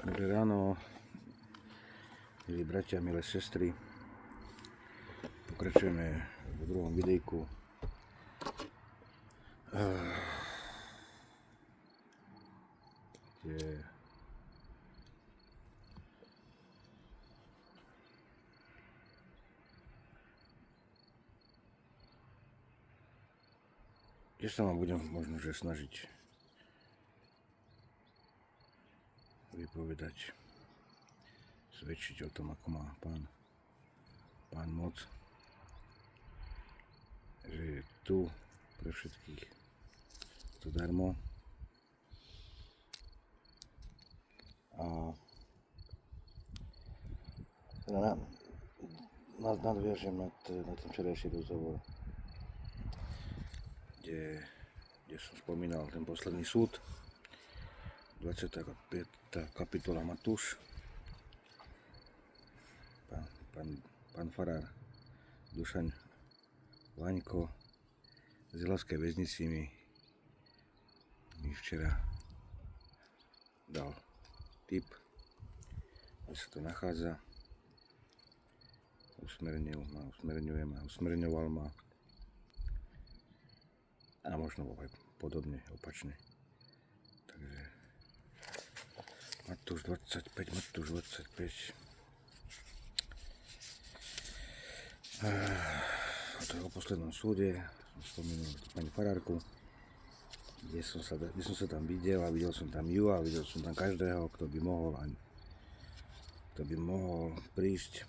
Dobré ráno, milí bratia, milé sestry. Pokračujeme v druhom videjku. Kde sa vám budem možno že snažiť vypovedať, svedčiť o tom, ako má Pán moc, že je tu pre všetkých to darmo. A nadviažem na ten včerajší rozhovor, kde som spomínal ten posledný súd, 25. kapitola Matúš. Pán farár Dušan Vaňko z Ilavskej väznici mi včera dal tip, kde sa to nachádza. Usmerňoval ma a možno aj podobne, opačne. Takže Matúš 25. To je o poslednom súde. Som spomínal pani farárku, kde som sa tam videl a videl som tam ju a videl som tam každého, kto by mohol prísť.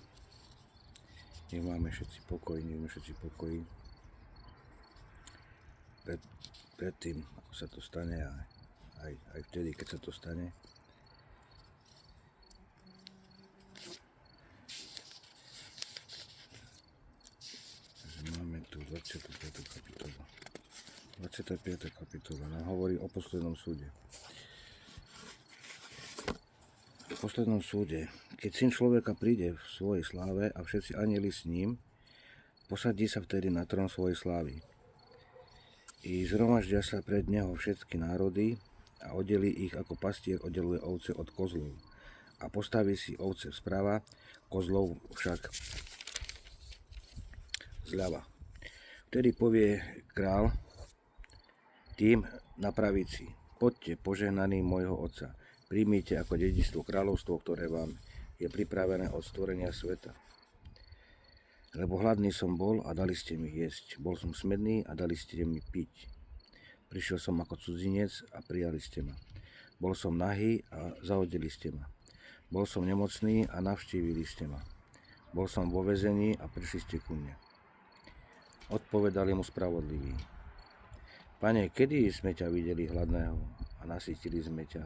Nech máme všetci pokoj. Predtým, ako sa to stane, a aj vtedy, keď sa to stane. Máme tu 25. kapitola. 25. kapitola nám hovorí o poslednom súde. V poslednom súde, keď Syn človeka príde v svojej sláve a všetci anjeli s ním, posadí sa vtedy na trón svojej slávy. I zhromaždia sa pred neho všetky národy a oddelí ich, ako pastier oddeluje ovce od kozlov. A postaví si ovce vprava, kozlov však zľava. Vtedy povie král tým na pravici: poďte, požehnaní môjho Otca, príjmite ako dedičstvo kráľovstvo, ktoré vám je pripravené od stvorenia sveta. Lebo hladný som bol a dali ste mi jesť, bol som smedný a dali ste mi piť. Prišiel som ako cudzinec a prijali ste ma. Bol som nahý a zahodili ste ma. Bol som nemocný a navštívili ste ma. Bol som vo väzení a prišli ste ku mne. Odpovedali mu spravodliví: Pane, kedy sme ťa videli hladného a nasytili sme ťa,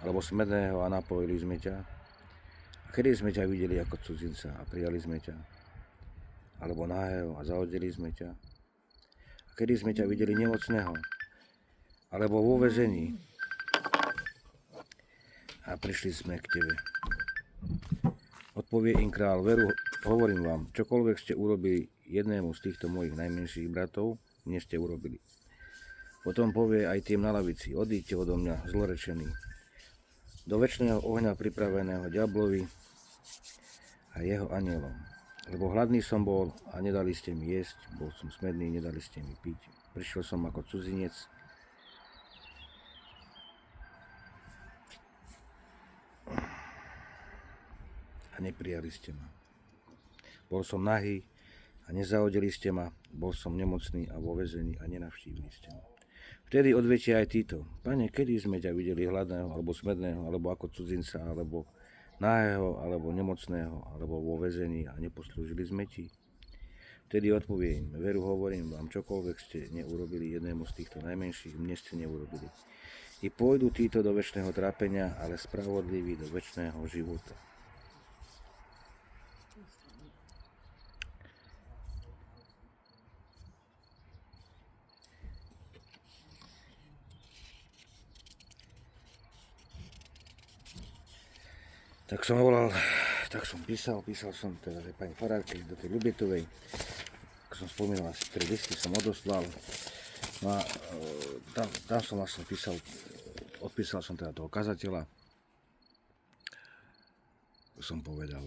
alebo smedného a napojili sme ťa? A kedy sme ťa videli ako cudzinca a prijali sme ťa, alebo nahého a zahodili sme ťa? A kedy sme ťa videli nemocného, alebo vo väzení a prišli sme k tebe? Odpovie im kráľ: veru, hovorím vám, čokoľvek ste urobili jednému z týchto mojich najmenších bratov, mne ste urobili. Potom povie aj tým na lavici: odíďte odo mňa, zlorečení, do večného ohňa pripraveného diablovi a jeho anjelom. Lebo hladný som bol a nedali ste mi jesť, bol som smedný, nedali ste mi piť. Prišiel som ako cudzinec a neprijali ste ma. Bol som nahý a nezahodili ste ma, bol som nemocný a vo väzení a nenavštívili ste ma. Vtedy odvetia aj títo: Pane, kedy sme ťa videli hladného, alebo smedného, alebo ako cudzinca, alebo nahého, alebo nemocného, alebo vo väzení a neposlúžili sme ti? Vtedy odpovie im: veru, hovorím vám, čokoľvek ste neurobili jednému z týchto najmenších, mne ste neurobili. I pôjdu títo do večného trápenia, ale spravodliví do večného života. Tak som písal som teda tej pani farárke do tej Ľubietovej, ako som spomínal, asi 3 listy som odoslal. No a tam som vlastne odpísal som teda toho kazateľa, som povedal,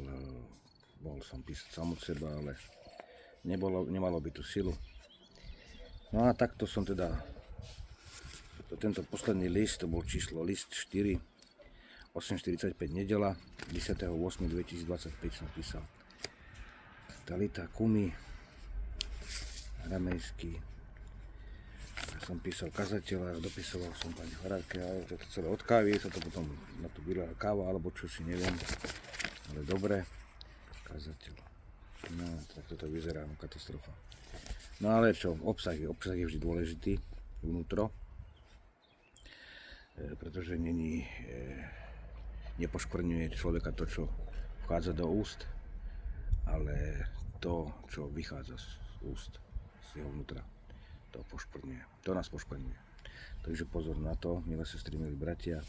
mohol som písať sám od seba, ale nemalo by tú silu. No a takto som teda, tento posledný list, to bol list 4, 8.45 nedela, 10.8.2025 som písal. Talita Kumi, aramejský. Som písal kazateľa, dopisoval som pani farárke, ale to celé od kávy, sa to potom na to byla káva, alebo čo si neviem. Ale dobre, kazateľ. No, tak toto vyzerá, katastrofa. No ale čo, obsah je vždy dôležitý, vnútro, pretože nepoškvrňuje človeka to, čo vchádza do úst, ale to, čo vychádza z úst, z jeho vnútra. To poškvrňuje. To nás poškvrňuje. Takže pozor na to, milé sestry, milí bratia,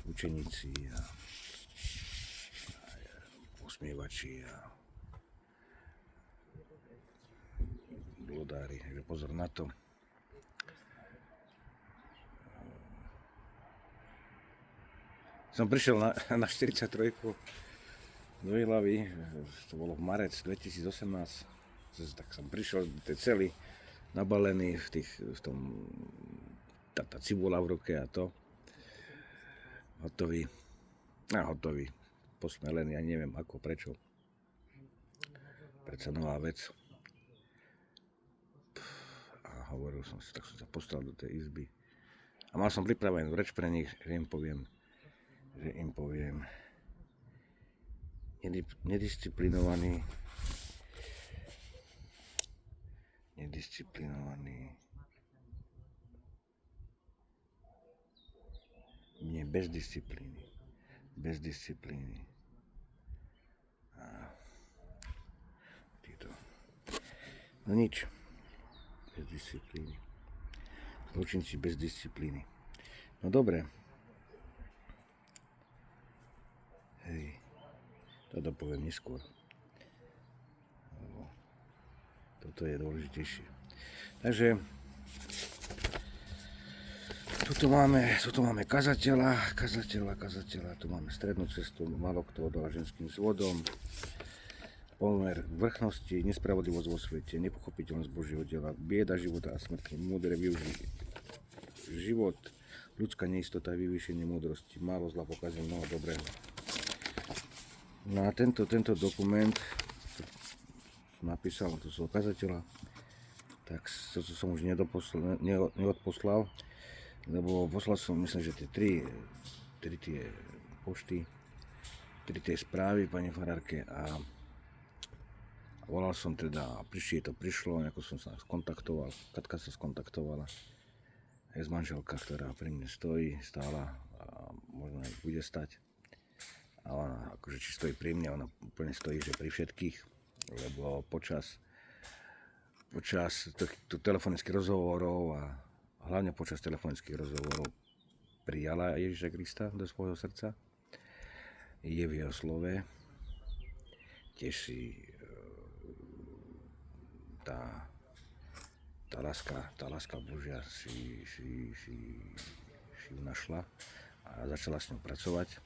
učeníci a usmievači a blodári. Takže pozor na to. Som prišiel na 43 do Ihlavy, to bolo v marec 2018, tak som prišiel, to je celý nabalený v tom, tá cibula v ruke a to, hotový, posmelený, ja neviem ako, prečo, predsa nová vec. A hovoril som si, tak som sa postavil do tej izby a mal som pripravenú reč pre nich, že im poviem, nedisciplinovaný, nie, bez disciplíny. A no nič, bez disciplíny. Zločinci bez disciplíny. No dobre. Hej, toto poviem neskôr. Toto je dôležitejšie. Takže tuto máme kazateľa, tu máme strednú cestu, málo kto odolá ženským zvodom, pomer vrchnosti, nespravodlivosť vo svete, nepochopiteľnosť Božieho diela, bieda života a smrti, múdre využiť život, ľudská neistota a vyvýšenie múdrosti, málo zla pokazí mnoho dobrého. No a tento dokument napísal to svojho kazateľa, tak to som už neodposlal, lebo poslal som, myslím, že tri tie pošty, 3 tie správy pani farárke a volal som teda, prišlo, ako som sa skontaktoval, Katka sa skontaktovala, je manželka, ktorá pri mne stála a možno aj bude stať. A ona, akože či stojí pri mne, ona úplne stojí, že pri všetkých, lebo počas telefonických rozhovorov a hlavne počas telefonických rozhovorov prijala Ježiša Krista do svojho srdca. Je v jeho slove. Tiež si tá láska Božia si ju našla a začala s ňou pracovať.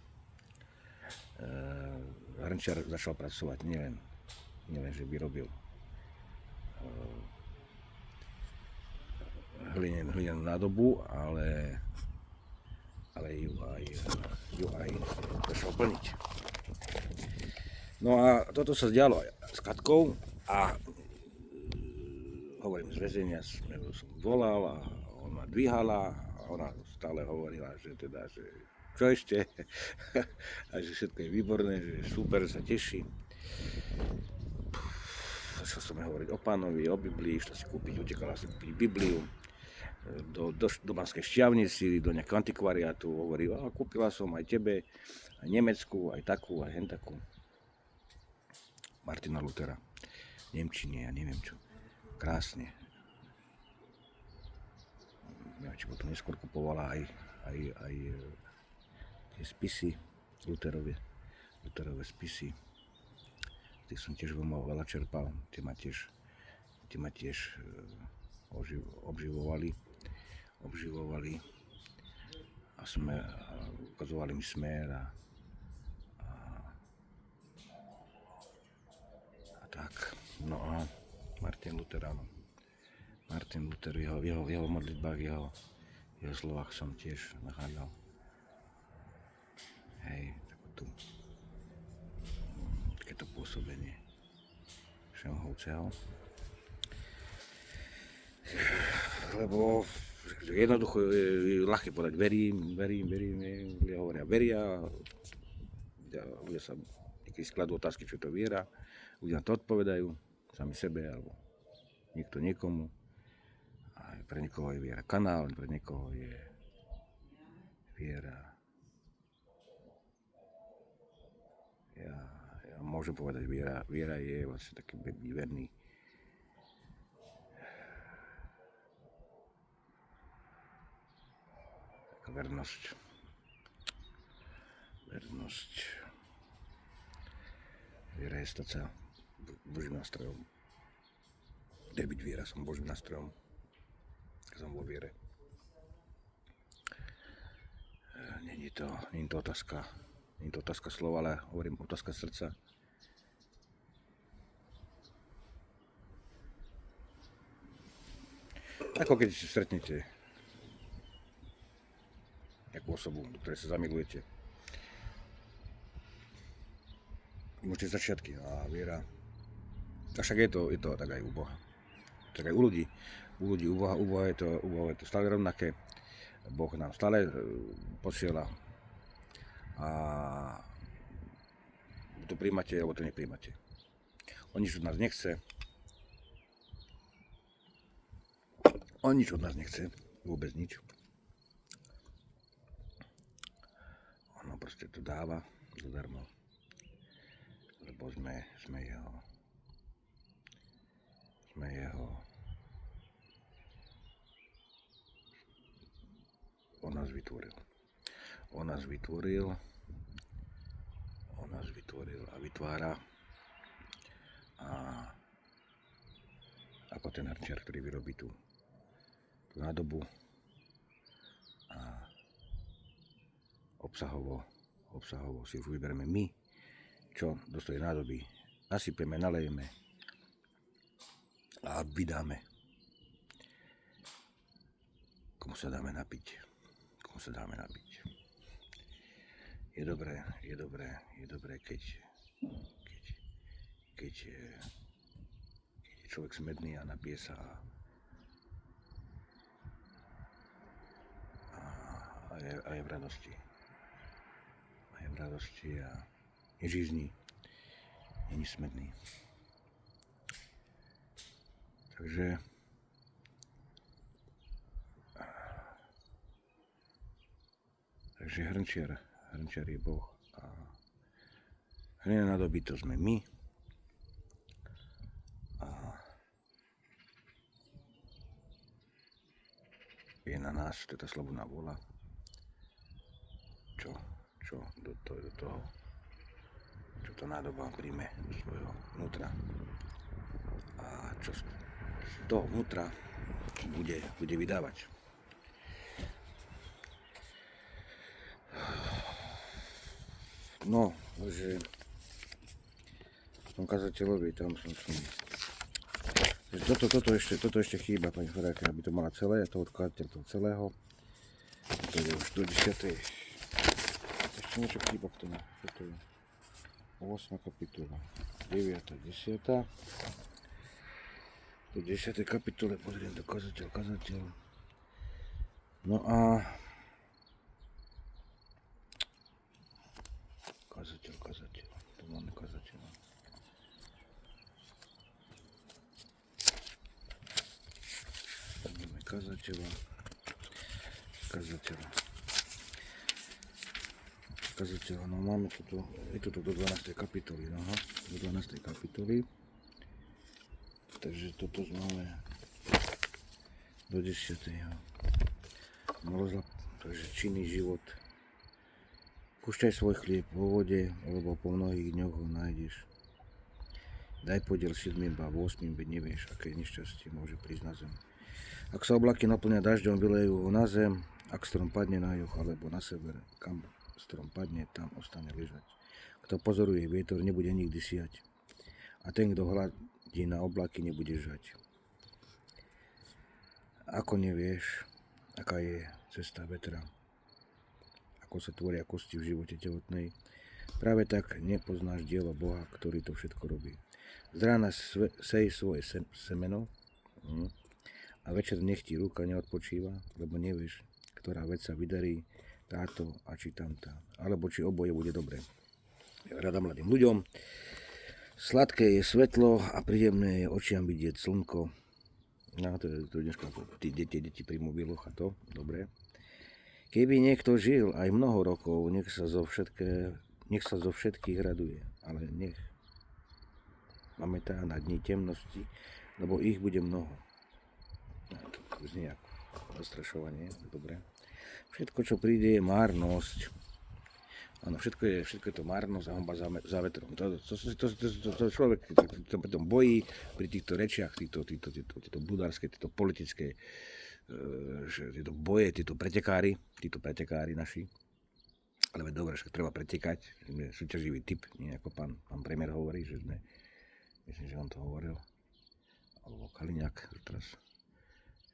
Hrnčiar začal pracovať nielen, že by robil hlinenú nádobu, ale ju aj začal plniť. No a toto sa dialo aj s Katkou a hovorím, z väzenia som volal a ona dvíhala a ona stále hovorila, že čo ešte? A že všetko je výborné, že super, sa teší. Začal som hovoriť o Pánovi, o Biblii, utekala si kúpiť Bibliu do Banskej Štiavnici, do nejakého antikvariátu, hovorí, kúpila som aj tebe, aj nemeckú, aj takú, aj hentakú. Martina Luthera, v nemčine, ja neviem čo, krásne. Neviem, či potom neskôr kupovala aj tie spisy Lutherove spisy, tých som tiež veľa čerpal, tie ma tiež obživovali a ukazovali mi smer a Tak, no a Martin Luther, áno. Martin Luther, v jeho modlitbách, jeho slovách som tiež nachádzal. Hej, takú takéto pôsobenie Všemohúceho. Lebo jednoducho je ľahké povedať verím, ľudia hovoria veria, ľudia sa niekedy skladú otázky, čo je to viera, ľudia na to odpovedajú, sami sebe, alebo niekto niekomu. A pre niekoho je viera kanál, pre niekoho je viera. Ja môžem povedať, viera je vlastne taký verný. Taká vernosť. Viera je stať sa Božím nástrojom. Byť viera, som Božím nástrojom. Som vo viere. Není to otázka slova, ale hovorím otázka srdca. Ako keď si stretnete nejakú osobu, do ktorej sa zamilujete. Môžete začiatky a viera. A však je to tak aj u Boha. Tak aj u ľudí. U Boha je to stále rovnaké. Boh nám stále posiela. A to príjmate, alebo to nepríjmate. On nič od nás nechce. On nič od nás nechce. Vôbec nič. Ono proste to dáva zadarmo. Lebo sme jeho. On nás vytvoril a vytvára. A ako ten hrnčiar, ktorý vyrobí tú nádobu a obsahovo si už vybereme my, čo do tej nádoby nasypeme, nalejeme a vydáme. Komu sa dáme napiť. Je dobré, keď je človek smedný a napije sa a je v radosti. A je žízní. Není smedný. Takže hrnčiar je Boh a hlinené nádoby to sme my a je na nás, to je tá slobodná vôľa, čo do toho, čo to nádoba príjme do svojho vnútra a čo z toho vnútra bude vydávať. No, že v tom kazateľovi, tam som toto ešte chýba, pani Ferajka, aby to mala celé, to odkladateľ toho celého. To je už do 10. Ešte niečo chýba k tomu, čo to je? 8. kapitola, 9. 10. Do 10. kapitole pozriem do kazateľ. No a kazateľ, tu máme kazateľa. Máme kazateľa. No máme je toto do 12. kapitoly, do 12. kapitoly. Takže toto máme do 10. Takže činný život. Púšťaj svoj chlieb vo vode, lebo po mnohých dňoch ho nájdeš. Daj podiel 7 a 8, veď nevieš, aké nešťastie môže prísť na zem. Ak sa oblaky naplnia dažďom, vylejú ho na zem, ak strom padne na juh alebo na sever, kam strom padne, tam ostane ležať. Kto pozoruje vietor, nebude nikdy siať. a ten, kto hľadí na oblaky, nebude žať. Ako nevieš, aká je cesta vetra, ako sa tvoria kosti v živote tehotnej, práve tak nepoznáš dielo Boha, ktorý to všetko robí. Z rána sej svoje semeno a večer nech ti ruka neodpočíva, lebo nevieš, ktorá vec sa vydarí, táto a či tamtá, alebo či oboje bude dobre. Rada mladým ľuďom. Sladké je svetlo a príjemné je očiam vidieť slnko. No to je dneska deti pri mobiloch a to, dobre. Keby niekto žil aj mnoho rokov, nech sa zo všetkých raduje, ale nech pamätá na dni temnosti, lebo ich bude mnoho. No, to znie ako zastrašovanie, dobre. Všetko, čo príde, je márnosť. Áno, všetko je to márnosť a honba za vetrom. To človek to potom bojí pri týchto rečiach, tieto budárske, tieto politické, tieto boje, títo pretekári naši. Ale dobre, že treba pretekať, že sme súťaživý typ, nie ako pán premiér hovorí, že sme, myslím, že on to hovoril, alebo Kaliňák teraz,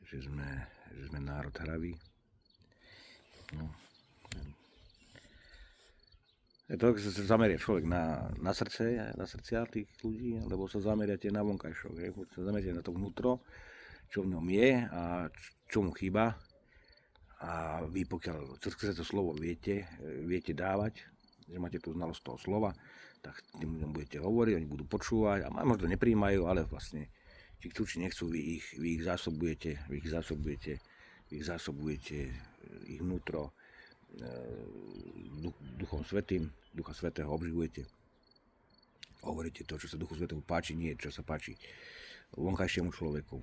že sme národ hravý. No. To sa zameria človek na srdcia tých ľudí, alebo sa zameriate na vonkajšok. Sa zameriate na to vnútro, čo v ňom je a čo mu chýba. A vy pokiaľ skrze to slovo viete dávať, že máte tú znalosť toho slova, tak tým ľuďom budete hovoriť, oni budú počúvať a možno nepríjmajú, ale vlastne či chcú, či nechcú, vy ich zásobujete ich vnútro Duchom Svätým, Ducha Svätého obživujete. Hovoríte to, čo sa Duchu Svätému páči, nie čo sa páči vonkajšiemu človeku,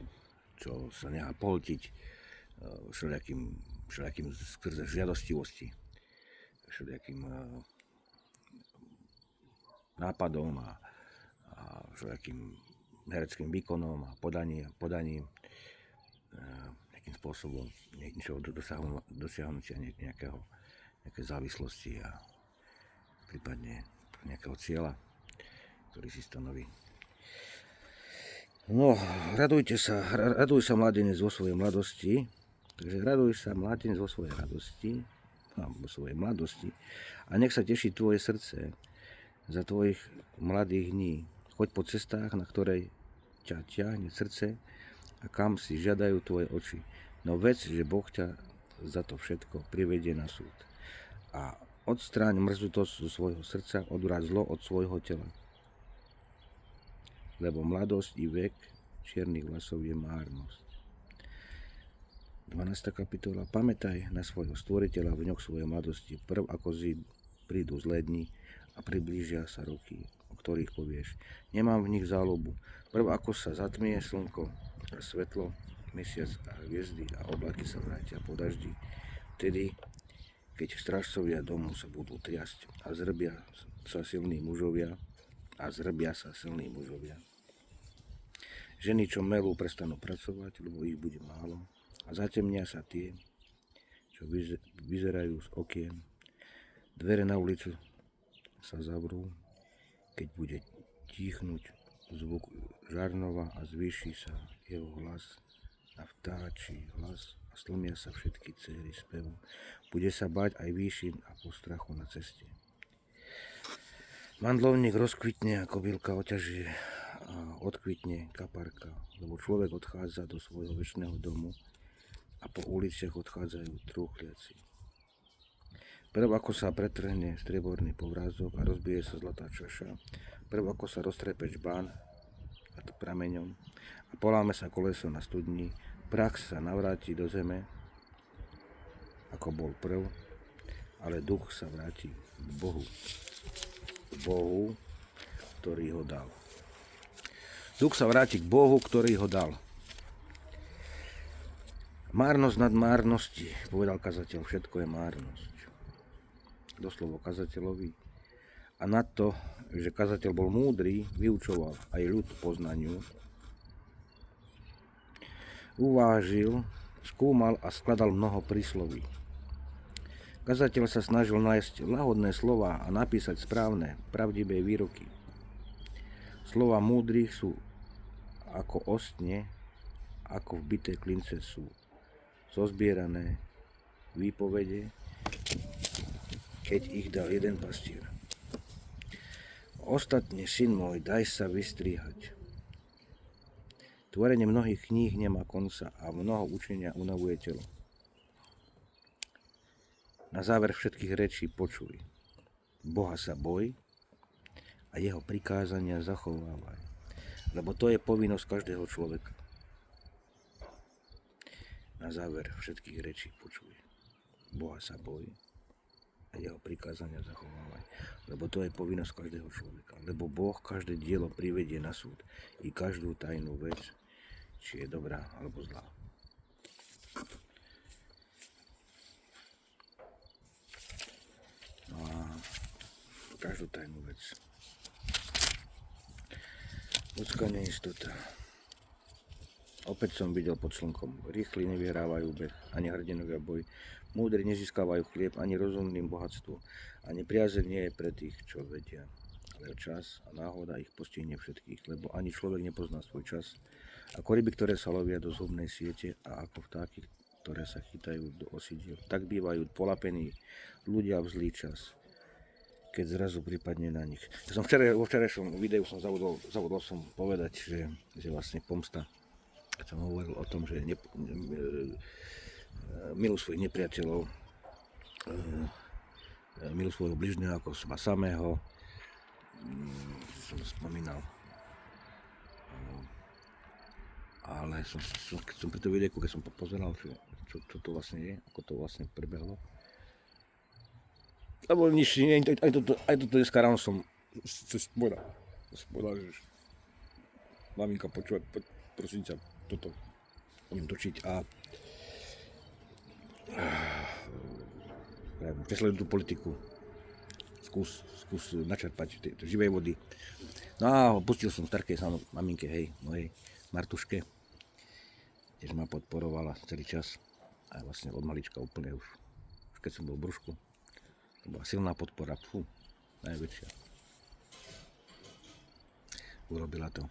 čo sa nechá pohltiť všelijakým skrze žiadostivosti, všelijakým nápadom a všelijakým hereckým výkonom a podaním nejakým spôsobom niečoho dosiahnutia nejakej závislosti a prípadne nejakého cieľa, ktorý si stanoví. No, raduj sa mladenec vo svojej mladosti, takže raduj sa mladenec vo svojej radosti, vo svojej mladosti a nech sa teší tvoje srdce za tvojich mladých dní. Choď po cestách, na ktorej ťa ťahne srdce a kam si žiadajú tvoje oči. No vec, že Boh ťa za to všetko privedie na súd. A odstráň mrzutosť zo svojho srdca, odvráť zlo od svojho tela. Lebo mladosť i vek čiernych vlasov je márnosť. 12. kapitola. Pamätaj na svojho stvoriteľa v dňoch svojej mladosti. Prv ako prídu zlé dni a priblížia sa roky, o ktorých povieš. Nemám v nich záľubu. Prv ako sa zatmie slnko a svetlo, mesiac a hviezdy a oblaky sa vrátia po daždi. Vtedy, keď strážcovia domu sa budú triasť a zrbia sa silní mužovia, Ženy, čo melú, prestanú pracovať, lebo ich bude málo. A zatemnia sa tie, čo vyzerajú z okien. Dvere na ulicu sa zavrú, keď bude tíchnuť zvuk žarnova a zvýši sa jeho hlas na vtáčí hlas a slomia sa všetky céry spevu. Bude sa báť aj výšin a postrachu na ceste. Mandlovník rozkvitne a kobylka oťaží a odkvitne kaparka, lebo človek odchádza do svojho večného domu a po uliciach odchádzajú trúchliaci. Prv ako sa pretrhne strieborný povrázok a rozbije sa zlatá čaša, prv ako sa roztrepe čbán a prameňom a poláme sa koleso na studni, prach sa navráti do zeme, ako bol prv, ale duch sa vráti k Bohu, ktorý ho dal. Duch sa vráti k Bohu, ktorý ho dal. Márnosť nad márnosti, povedal kazateľ, všetko je márnosť. Doslovo kazateľovi. A na to, že kazateľ bol múdry, vyučoval aj ľud poznaniu. Uvážil, skúmal a skladal mnoho prísloví. Kazateľ sa snažil nájsť lahodné slová a napísať správne, pravdivé výroky. Slova múdrych sú ako ostne, ako vbité klince sú zozbierané výpovede, keď ich dal jeden pastier. Ostatne, syn môj, daj sa vystrihať. Tvorenie mnohých kníh nemá konca a mnoho učenia unavuje telo. Na záver všetkých rečí počuj. Boha sa boj a jeho prikázania zachovávaj, lebo to je povinnosť každého človeka. Na záver všetkých rečí počuj. Boha sa boj a jeho prikázania zachovávaj, lebo to je povinnosť každého človeka. Lebo Boh každé dielo privedie na súd i každú tajnú vec, či je dobrá alebo zlá. No a každú tajnú vec. Ľudská neistota. Opäť som videl pod slnkom. Rýchli nevyhrávajú beh, ani hrdinovia boj. Múdri nezískavajú chlieb, ani rozumným bohatstvo. Ani priazeň nie je pre tých, čo vedia. Ale čas a náhoda ich postihne všetkých, lebo ani človek nepozná svoj čas. Ako ryby, ktoré sa lovia do zhubnej siete a ako vtáky, ktoré sa chytajú do osidiel. Tak bývajú polapení ľudia v zlý čas, keď zrazu pripadne na nich. Vo včerajšom videu som zabudol som povedať, že vlastne pomsta, keď som hovoril o tom, že miluj svojich nepriateľov, miluj svojho bližného ako seba samého, som spomínal. Ale keď som pri tom videjku, keď som pozeral, čo to vlastne je, ako to vlastne prebehlo. Lebo nič, aj toto dneska ráno som povedal, že maminka počúvať, prosím ťa, toto budem točiť a presledujem tú politiku. Skús načerpať tej živej vody. No a pustil som starkej maminke, hej, mojej Martuške, tiež ma podporovala celý čas a vlastne od malička úplne už keď som bol v brúšku. To bola silná podpora, najväčšia. Urobila to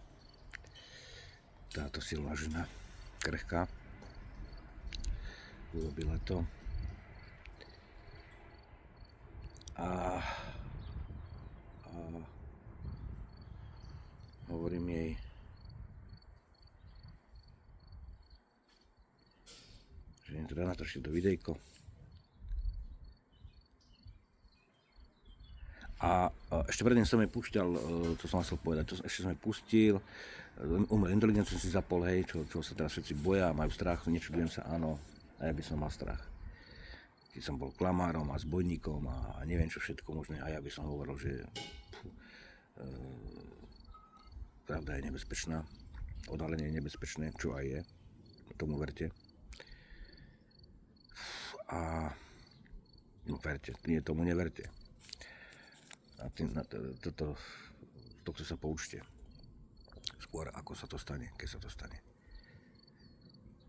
táto silná žena, krehká. Urobila to. A hovorím jej, že idem teda natočiť do videjko. A ešte predtým som jej púšťal, čo som chcel povedať, ešte som jej pustil, umelú inteligenciu si zapol, hej, čo sa teraz všetci boja, majú strach, nečudujem sa, áno, a ja by som mal strach. Keď som bol klamárom a zbojníkom a neviem čo všetko možné, a ja by som hovoril, že pravda je nebezpečná, odhalenie je nebezpečné, čo aj je, tomu verte. A verte, nie tomu neverte. A tohto sa poučte. Skôr ako sa to stane, keď sa to stane.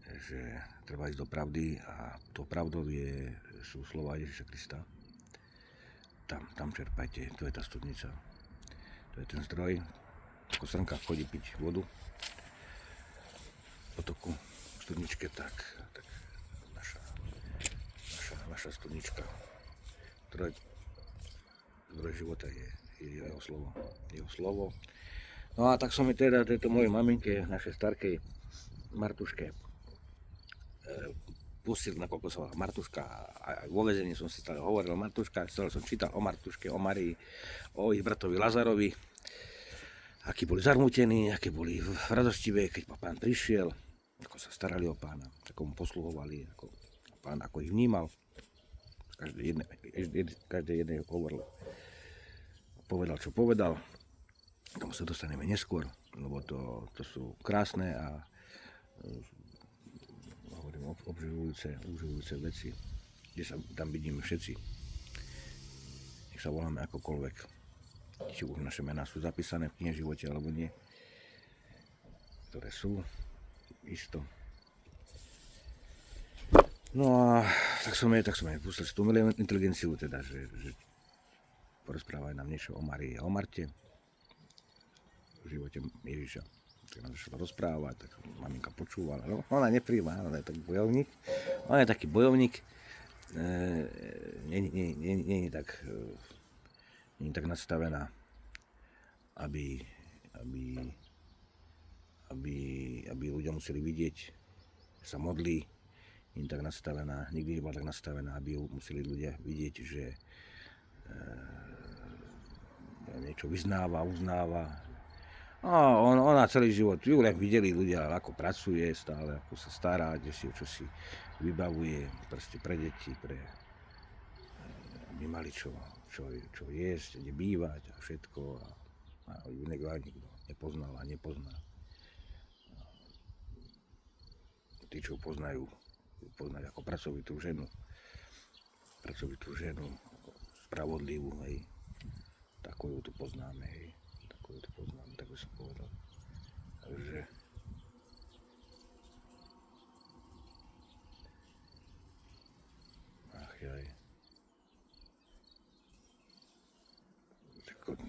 Že treba ísť do pravdy a tou pravdou sú slova Ježiša Krista. Tam čerpajte, to je tá studnica. To je ten zdroj. Ako srnka chodí piť vodu v potoku, v studničke, tak naša studnička. Zdroj života je jeho slovo. Jeho slovo. No a tak som mi teda tejto mojej maminke, našej starkej Martuške, pustil, nakoľko sa volá Martuška, a vo väzení som si stále hovoril o Martuška, stále som čítal o Martuške, o Marii, o ich bratovi Lazarovi, akí boli zarmútení, aké boli v radostivé, keď pán prišiel, ako sa starali o pána, ako mu posluhovali, ako pán ako ich vnímal. Každé jedné hovoril, povedal, čo povedal. K tomu sa dostaneme neskôr, lebo to sú krásne a hovorím obživujúce veci, kde sa tam vidíme všetci. Nech sa voláme akokoľvek. Či už naše mená sú zapísané v knihe živote alebo nie. Ktoré sú isto. No a tak som jej pustil tú umelú inteligenciu, teda, že porozprávaj nám niečo o Marii a o Marte, v živote Ježiša. Tak nám začala rozprávať, tak maminka počúvala. No, ona nepríjma, ona je taký bojovník. Ona je taký bojovník, nie je tak nastavená, aby ľudia museli vidieť, sa modlí, nie je tak nastavená, nikdy nebola tak nastavená, aby ju museli ľudia vidieť, že niečo vyznáva, uznáva. A ona celý život, ju len videli ľudia, ako pracuje stále, ako sa stará, čo si vybavuje proste pre deti, aby mali čo jesť, kde bývať a všetko. A ju nikto nepoznal a nepozná. Tí, čo ju poznajú ako pracovitú ženu, spravodlivú, hej. Takú ju tu poznáme, hej. Tak by som povedal. Takže jaj.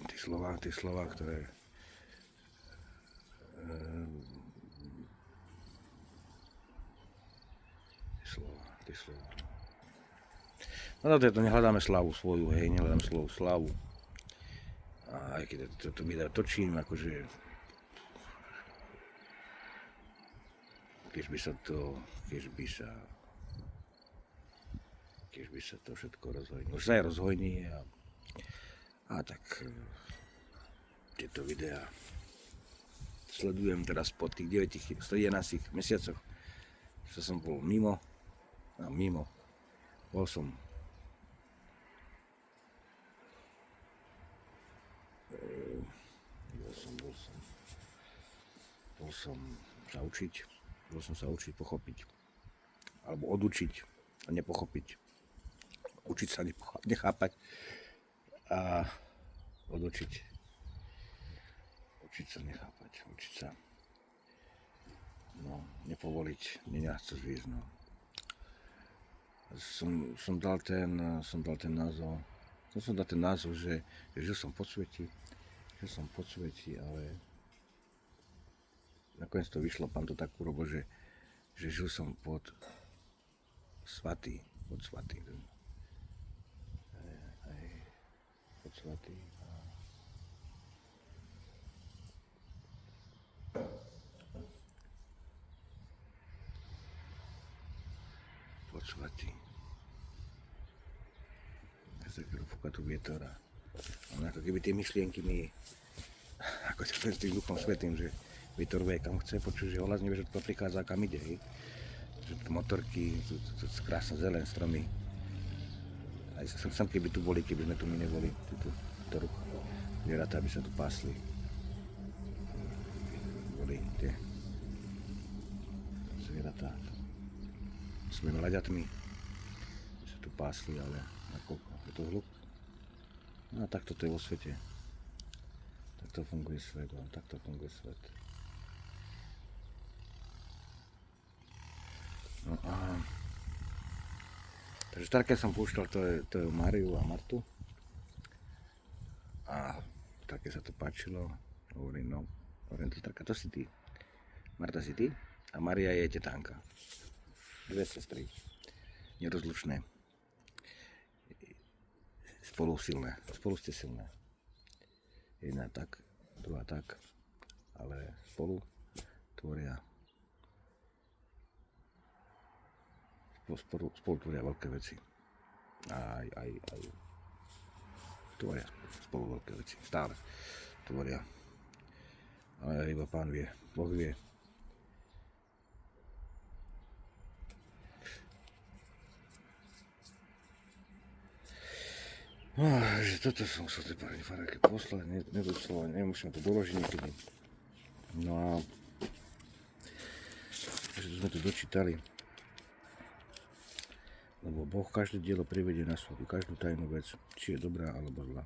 Tie slova, ktoré tie slova. No to nehľadáme slavu svoju, hej, nehľadáme slavu. A aj keď to video točím, akože keď by sa to všetko rozhojnilo. Už sa aj rozhojní a tak tieto videá sledujem teraz po tých 11 mesiacoch, čo som bol mimo. Bol som sa učiť pochopiť, alebo odučiť a nepochopiť, učiť sa nechápať a odučiť, učiť sa nechápať, učiť sa nepovoliť, nenechať sa zviesť. Som dal ten názov, že žil som pod sveti, ale nakoniec to vyšlo, pán to tak urobil, že žil som pod svatý. Pod svatý. Pod svatý. Fúka tu vietor a ako keby tie myšlienky mi, ako s tým duchom svätým, že vietor vie kam chce, počuť, že hlas nevie, že to prichádza kam ide, hej. Že tu motorky, tu krásne zelené stromy. Aj sem keby tu boli, keby sme tu my neboli, to ruch zvieratá by sa tu pásli. Boli tie zvieratá s svojimi ľaďatmi sa tu pásli, ale nakoľko je to hluk. No a takto to je vo svete. Takto funguje svet. No a takže tak, keď som púšťal, to je Máriu a Martu. A také sa to páčilo. Hovorím, to taká, to si ty. Marta si ty a Mária je tetánka. Dve sestry. Nerozlučné. Spolu ste silné. Jedna tak, druhá tak, ale spolu tvoria veľké veci. Aj tvoria spolu veľké veci. Stále tvoria. Ale iba Pán vie, Boh vie. Že toto som musel tie pani farárke poslať, nemusím to doložiť niekedy. No a že to sme tu dočítali. Lebo Boh každé dielo privedie na súd, každú tajnú vec, či je dobrá alebo zlá.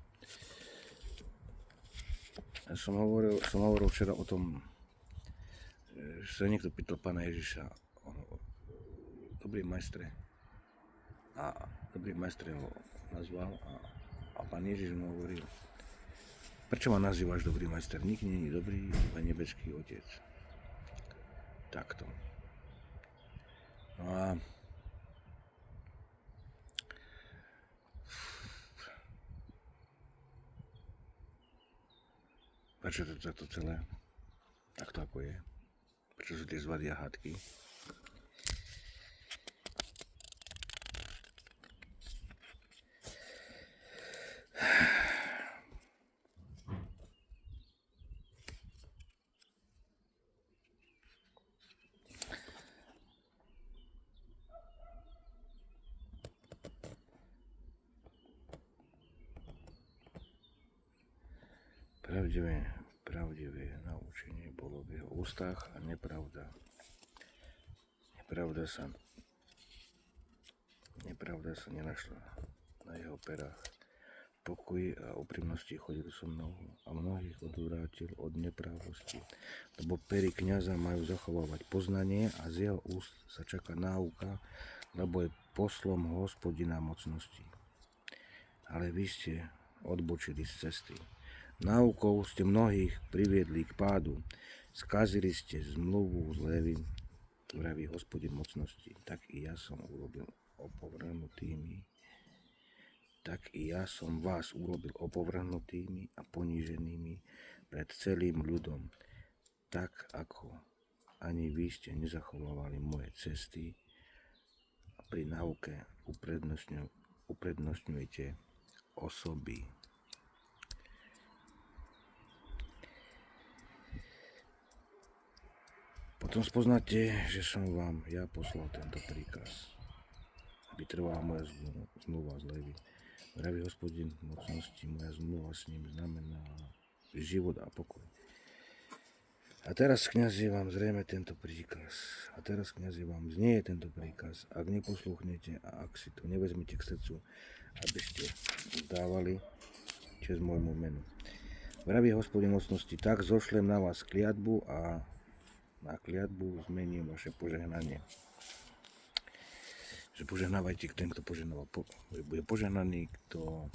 Ja som hovoril včera o tom, že sa niekto pýtal Pána Ježiša, dobrý majstre ho nazval a Pán Ježiš mu hovoril, Prečo ma nazývaš dobrý majster? Nik nie je dobrý, iba nebeský Otec. Takto. No a prečo to takto celé? Takto ako je? Prečo sú tie zvady a hádky? Pravdivé naučenie bolo v jeho ústach a nepravda sa nenašla na jeho perách. Pokoji a úprimnosti chodil so mnou a mnohých odvrátil od neprávosti, lebo pery kňaza majú zachovávať poznanie a z jeho úst sa čaká náuka, lebo je poslom Hospodina mocnosti. Ale vy ste odbočili z cesty. Náukou ste mnohých priviedli k pádu. Skazili ste zmluvu s Lévim, vraví Hospodin mocnosti. Tak i ja som vás urobil opovrhnutými a poníženými pred celým ľudom, tak ako ani vy ste nezachovávali moje cesty a pri náuke uprednostňujete osoby. Potom spoznáte, že som vám ja poslal tento príkaz, aby trvala moja zmluva z Lévy. Vraví Hospodin mocnosti, moja zmluva s ním znamená život a pokoj. A teraz, kňazi, vám zrejme tento príkaz. A teraz, kňazi, vám znie tento príkaz. Ak neposluchnete a ak si to nevezmete k srdcu, aby ste dávali česť môjmu menu. Vraví Hospodin mocnosti, tak zošlem na vás kliatbu a na kliatbu zmením vaše požehnanie. Že požehnávajte, ten, kto požehnáva, bude požehnaný, kto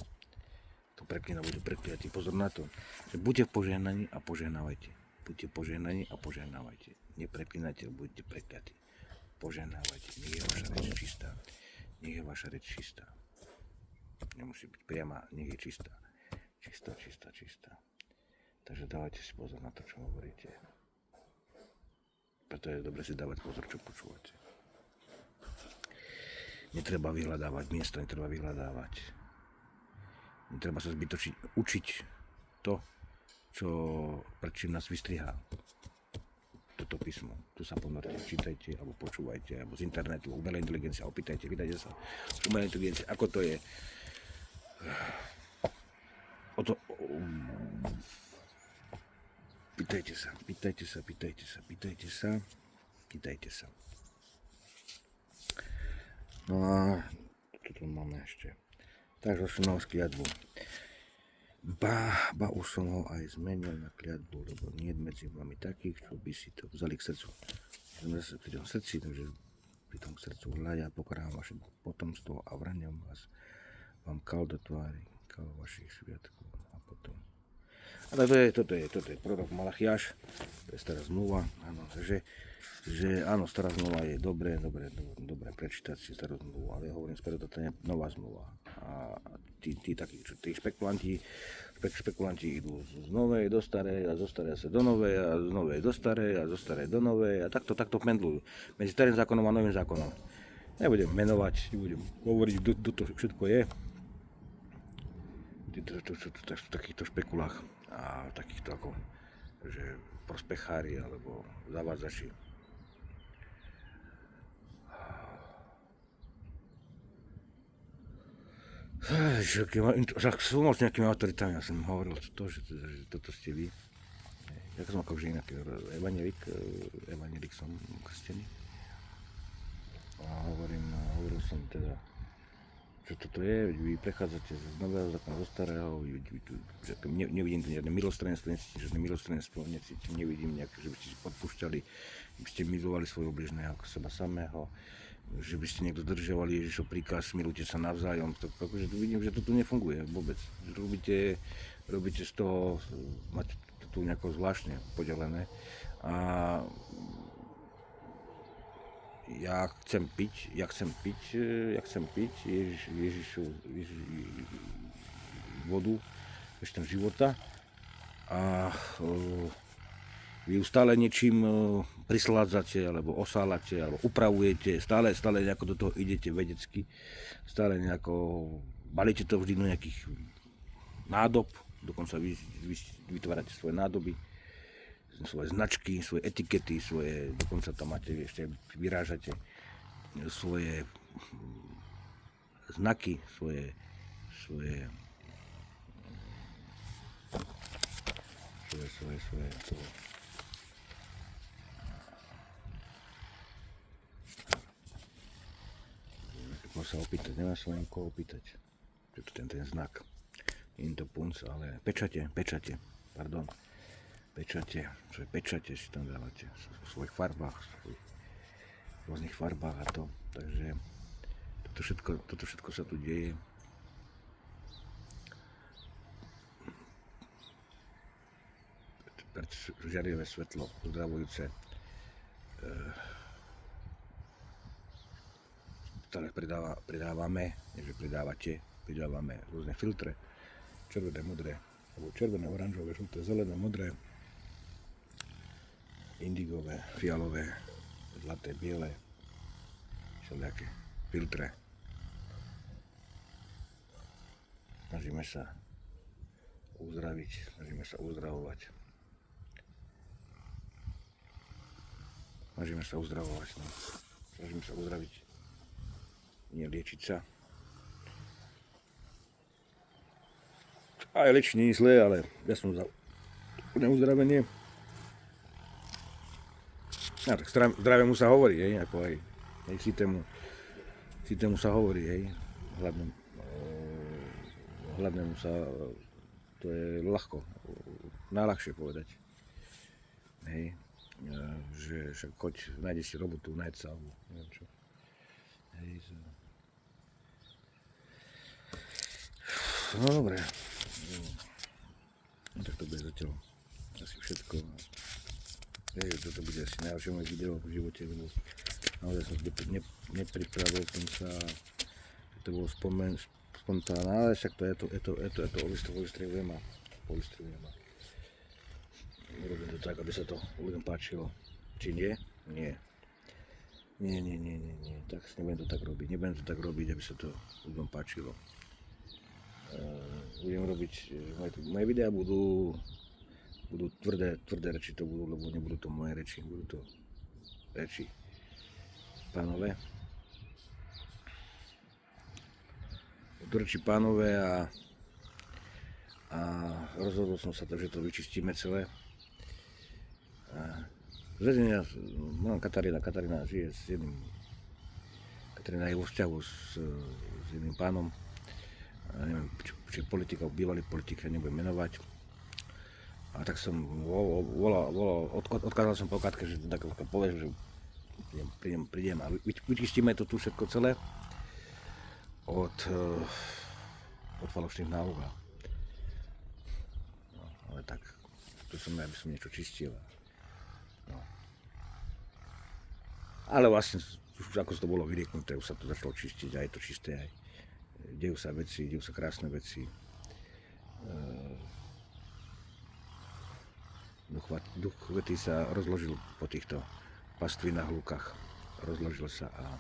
preklína, bude prekliatý. Pozor na to, že buďte požehnaní a požehnávajte. Buďte požehnaní a požehnávajte. Nepreklínajte, budete prekliatí. Požehnávajte, nech je vaša reč čistá. Nech je vaša reč čistá. Nemusí byť priama, nech je čistá. Čistá. Takže dávajte si pozor na to, čo hovoríte. Preto je dobre si dávať pozor, čo počúvate. Netreba vyhľadávať miesto, netreba sa zbytočne učiť to, pred čím nás vystrihá toto písmo. Tu sa ponorte, čítajte, alebo počúvajte, alebo z internetu, umelej inteligencie, opýtajte, vydajte sa umelej inteligencie, ako to je. Pýtajte sa. No a čo tu máme ešte? Takže som mal kliatbu. Ba už som ho aj zmenil na kliatbu, lebo nie je medzi vami takých, čo by si to vzali k srdcu. Pri tom srdcu hľadia pokorávam vaše potomstvo a vraňam vám kal do tvári, kal vašich sviatkov a potom. A toto je prorok Malachiáš, to je stará zmluva, áno, že áno, stará zmluva je dobré prečítať si starú zmluvu, ale ja hovorím späť, toto je nová zmluva. A tí špekulanti idú z novej do starej a zo starej sa do novej a z novej do starej a zo starej do novej a takto pendlujú medzi starým zákonom a novým zákonom. Nebudem menovať, nebudem hovoriť, kto to všetko je. V takýchto špekulách a takýchto ako, že prospechári alebo zavádzači. Však som s nejakými autoritami, ja som hovoril to, že toto ste vy. Ja som akože inak evanjelik som krstený. A hovoril som teda, čo toto je, vy prechádzate z nového zákona do starého, nevidím tu žiadne milostrenstvo, necítim, nevidím nejaké, že by ste si podpúšťali, by ste milovali svojho bližného ako seba samého, že by ste niekto dodržiavali Ježišov príkaz, milujte sa navzájom. Tak akože vidím, že to tu nefunguje vôbec. Robíte z toho, máte to tu nejako zvláštne podelené. A ja chcem piť Ježišu vodu, ešte života. A vy ju stále niečím prisládzate, alebo osálate, alebo upravujete, stále nejako do toho idete vedecky, stále nejako balíte to vždy do nejakých nádob, dokonca vy vytvárate svoje nádoby, svoje značky, svoje etikety, dokonca tam máte, ešte vyrážate svoje znaky, svoje Môžem sa opýtať, nemám sa len koho opýtať. Je to ten znak. Nie je to punc, ale pečate, svoje pečate si tam dávate v svojich farbách, v rôznych farbách a to. Takže toto všetko sa tu deje. Žiarivé svetlo, uzdravujúce. Stále pridávame rôzne filtre, červené, modré, alebo červené, oranžové, žlté, zelené, modré, indigové, fialové, zlaté, biele, všelijaké filtre. Snažíme sa uzdraviť, snažíme sa uzdravovať. Snažíme sa uzdraviť, nie liečiť sa. Aj liečiť nie je zlé, ale ja som za neuzdravenie. Tak zdravému sa hovorí, ako aj sitému sa hovorí, hladnému sa, to je ľahko, najľahšie povedať. Že však choď, nájdeš si robotu, nájď sa, alebo neviem čo. No dobre. Tak to bude zatiaľ asi všetko. Toto bude asi najlepšie moje video v živote, lebo naozaj som nepripravil som sa, že to bolo spontánne, ale však to je to povystrihujem a urobím to tak, aby sa to ľuďom páčilo. Či nie? Nie. Tak nebudem to tak robiť, aby sa to ľuďom páčilo. Budem robiť, moje videá budú tvrdé reči to budú, lebo nebudú to moje reči, budú to reči Pánové. Budú reči Pánové a rozhodol som sa tak, že to vyčistíme celé. Zväzenia, Katarína žije s jedným, Katarína je vo vzťahu s jedným pánom, neviem, či politika, bývalý politik, ja nebudem menovať. A tak som odkázal som po Katke, že tak povie, že prídem a vyčistíme to tu všetko celé od falošných náuh. No, ale tak, tu som ja, aby som niečo čistil. No. Ale vlastne, už ako to bolo vyrieknuté, už sa to začalo čistiť a je to čisté aj. Dejú sa krásne veci. Duch Svätý sa rozložil po týchto pastvinách, lúkach. Rozložil sa a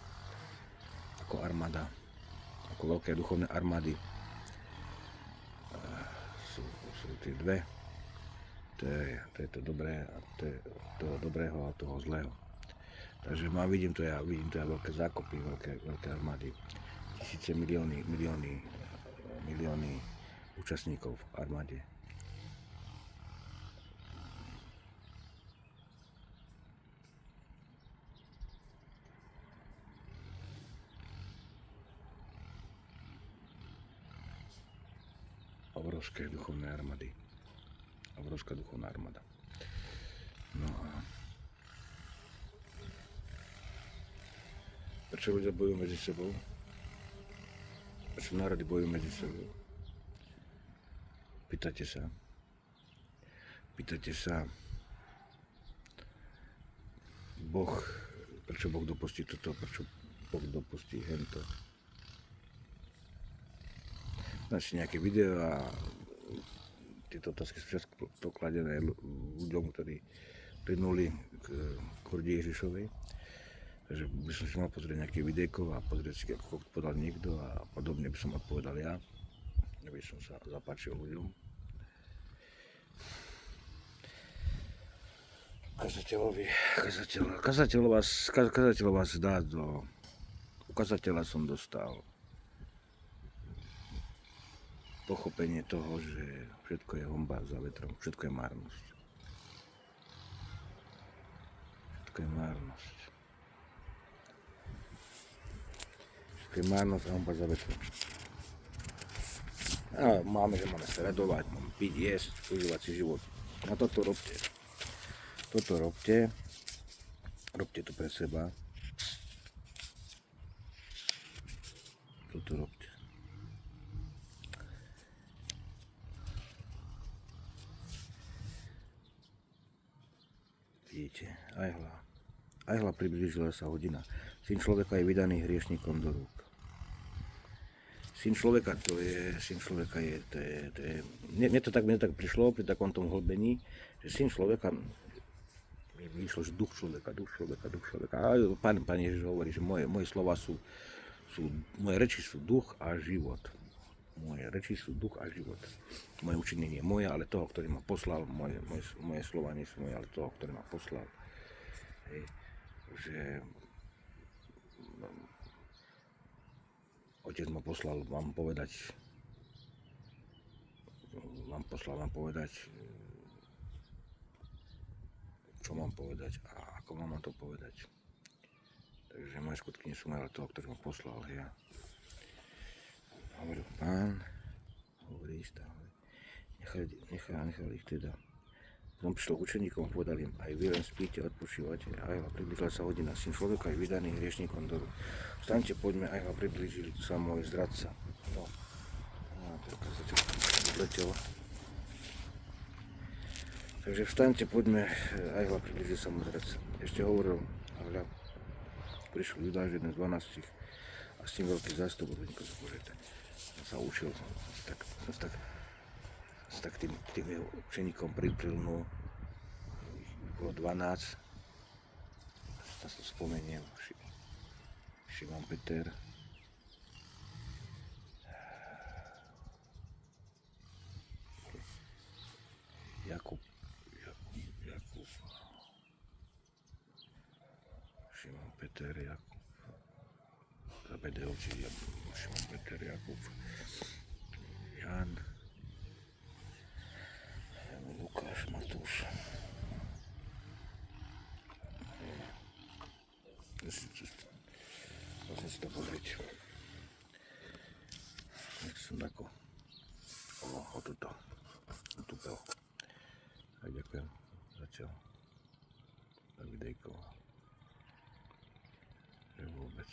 ako armáda, ako veľké duchovné armády. Sú tie dve. To je to dobré a to je toho dobrého a toho zlého. Takže vidím to ja veľké zákopy, veľké armády. Tisíce, milióny účastníkov v armáde. Obrovské duchovné armády. Obrovská duchovná armáda. No a Prečo ľudia bojujú medzi sebou? Prečo národy bojujú medzi sebou? Pýtate sa, Boh, prečo Boh dopustí toto, prečo Boh dopustí hento. Máš nejaké video a tieto otázky sú často kladené ľuďom, ktorí plynuli k Kurde Ježišovej. Takže by som si mal pozrieť nejaké videjko a pozrieť si, ako odpovedal niekto a podobne by som odpovedal ja. Aby som sa zapáčil ľuďom. Kazateľ vás dá do... Ukazateľa som dostal pochopenie toho, že všetko je honba za vetrom, všetko je márnosť. Všetko je márnosť. Všetko je márnosť a honba za vetrom. A máme sa radovať, máme piť, jesť, užívať si život. A toto robte. Robte to pre seba. Toto robte. Vidíte, aj hla priblížila sa hodina. Syn človeka je vydaný hriešnikom do rúk. Syn človeka je, mne to tak prišlo pri takom tom hlbení, že syn človeka, mi vyšlo, že duch človeka. A pán Ježiš hovorí, že moje slova moje reči sú duch a život. Moje reči sú duch a život. Moje učenie nie je moje, ale toho, ktorý ma poslal. Moje slova nie sú moje, ale toho, ktorý ma poslal. Hej. Že Otec ma poslal vám povedať, čo mám povedať a ako mám to povedať. Takže moje skutky nie sú moje, ale toho, ktorý ma poslal. Ja. Hovoril Pán, hovorí stále. Nechal ich teda. Potom prišiel učeníkom, povedal im, aj vy len spíte, odpočívate. Aj priblížila sa hodina, syn človeka je vydaný hriešnikom do rúk. Vstaňte, poďme, aj priblížil sa môj zradca. No, odletel. Takže vstaňte, poďme, aj priblížil sa môj zradca. Ešte hovoril, a prišiel Judáš, jeden z 12 a s tým veľký zástup odvedníkov z Bože. Sa učil, tak tým jeho učeníkom priprilnul, bolo 12, teraz to spomeniem, Šimon Peter, Jakub, Šimon Peter, Jakub, Zabedejovci, Šimon Peter, Jakub, Jan, Lukáš, Matúš. Vlastne si to pozrieť. Nech som tako o toto utúpel. A ďakujem zatiaľ za videjko. Že vôbec.